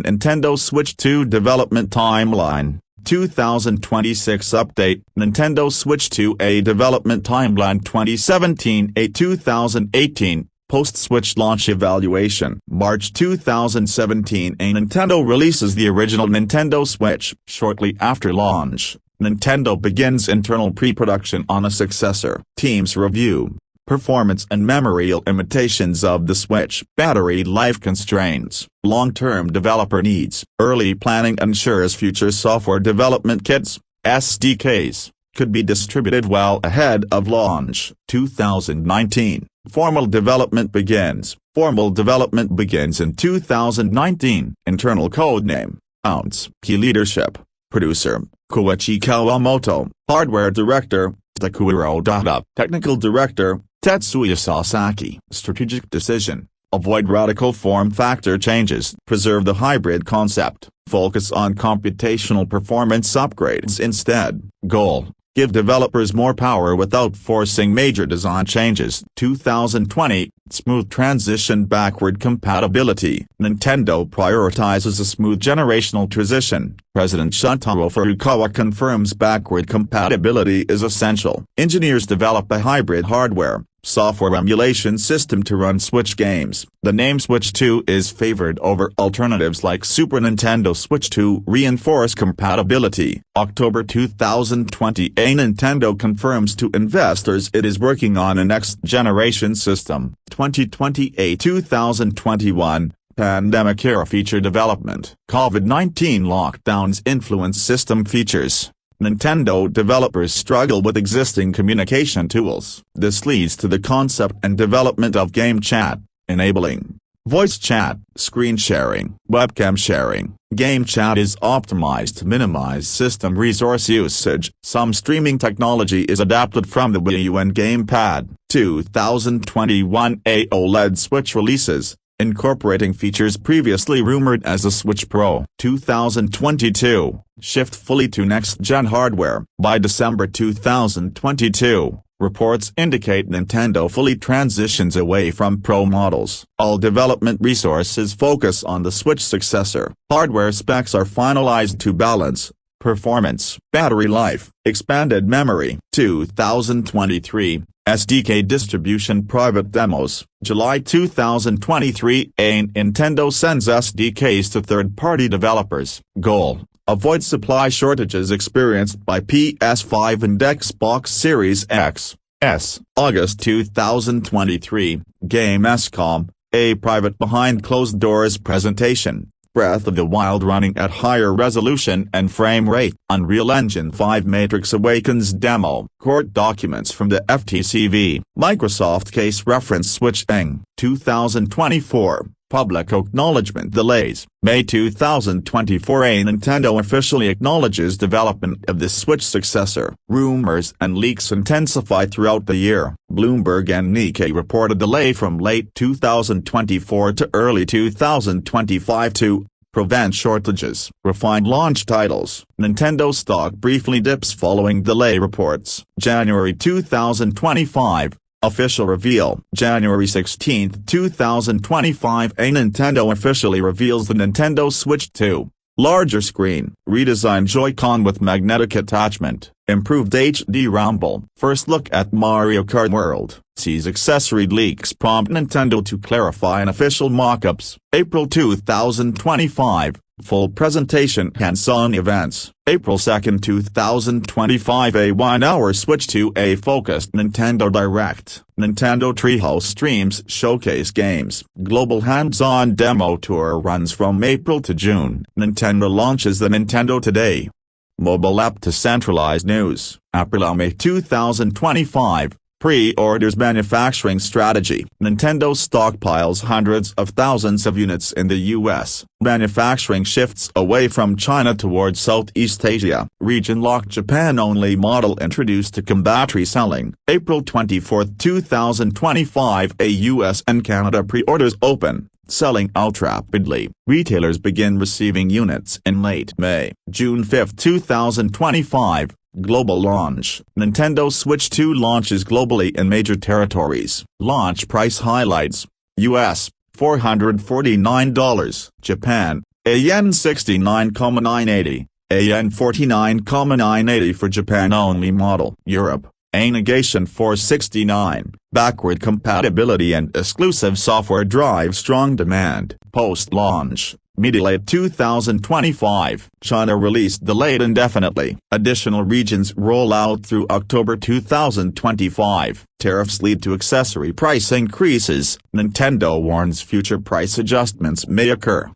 Nintendo Switch 2 development timeline. 2026 update. Nintendo Switch 2 development timeline 2017-2018. Post-Switch launch evaluation. March 2017 Nintendo releases the original Nintendo Switch. Shortly after launch, Nintendo begins internal pre-production on a successor. Teams review performance and memory limitations of the Switch. Battery life constraints. Long-term developer needs. Early planning ensures future software development kits, SDKs, could be distributed well ahead of launch. 2019. Formal development begins. Formal development begins in 2019. Internal codename. Ounce. Key leadership. Producer, Koichi Kawamoto. Hardware director, Takuro Dada. Technical director, Tetsuya Sasaki. Strategic decision. Avoid radical form factor changes. Preserve the hybrid concept. Focus on computational performance upgrades instead. Goal. Give developers more power without forcing major design changes. 2020, smooth transition. Backward compatibility. Nintendo prioritizes a smooth generational transition. President Shuntaro Furukawa confirms backward compatibility is essential. Engineers develop a hybrid hardware, software emulation system to run Switch games. The name Switch 2 is favored over alternatives like Super Nintendo Switch 2. Reinforce compatibility. October 2020 Nintendo confirms to investors it is working on a next-generation system. 2020-2021 Pandemic era feature development. COVID-19 lockdowns influence system features. Nintendo developers struggle with existing communication tools. This leads to the concept and development of game chat, enabling voice chat, screen sharing, webcam sharing. Game chat is optimized to minimize system resource usage. Some streaming technology is adapted from the Wii U and gamepad. 2021 OLED Switch releases, incorporating features previously rumored as the Switch Pro. 2022, shift fully to next-gen hardware. By December 2022, reports indicate Nintendo fully transitions away from Pro models. All development resources focus on the Switch successor. Hardware specs are finalized to balance performance, battery life, expanded memory. 2023, SDK distribution private demos. July 2023 Nintendo sends SDKs to third-party developers. Goal: avoid supply shortages experienced by PS5 and Xbox Series X, S. August 2023, Gamescom, a private behind closed doors presentation. Breath of the Wild running at higher resolution and frame rate. Unreal Engine 5 Matrix Awakens demo. Court documents from the FTC. Microsoft case reference switching. 2024, public acknowledgement delays. May 2024 Nintendo officially acknowledges development of the Switch successor. Rumors and leaks intensify throughout the year. Bloomberg and Nikkei report a delay from late 2024 to early 2025 to prevent shortages. Refined launch titles. Nintendo stock briefly dips following delay reports. January 2025. Official reveal. January 16, 2025 Nintendo officially reveals the Nintendo Switch 2. Larger screen, redesigned Joy-Con with magnetic attachment, improved HD rumble. First look at Mario Kart World. Sees accessory leaks prompt Nintendo to clarify in official mock-ups. April 2025. Full presentation hands-on events. April 2, 2025 A 1-hour Switch to a focused Nintendo Direct. Nintendo Treehouse streams showcase games. Global hands-on demo tour runs from April to June. Nintendo launches the Nintendo Today mobile app to centralize news. April-May 2025. Pre-orders manufacturing strategy. Nintendo stockpiles hundreds of thousands of units in the U.S. Manufacturing shifts away from China towards Southeast Asia. Region lock Japan-only model introduced to combat reselling. April 24, 2025 A U.S. and Canada pre-orders open, selling out rapidly. Retailers begin receiving units in late May. June 5, 2025. Global launch. Nintendo Switch 2 launches globally in major territories. Launch price highlights. US, $449. Japan, AN 69,980, AN 49,980 for Japan only model. Europe, A Negation 469, backward compatibility and exclusive software drive strong demand. Post-launch, mid-late 2025. China release delayed indefinitely. Additional regions roll out through October 2025. Tariffs lead to accessory price increases. Nintendo warns future price adjustments may occur.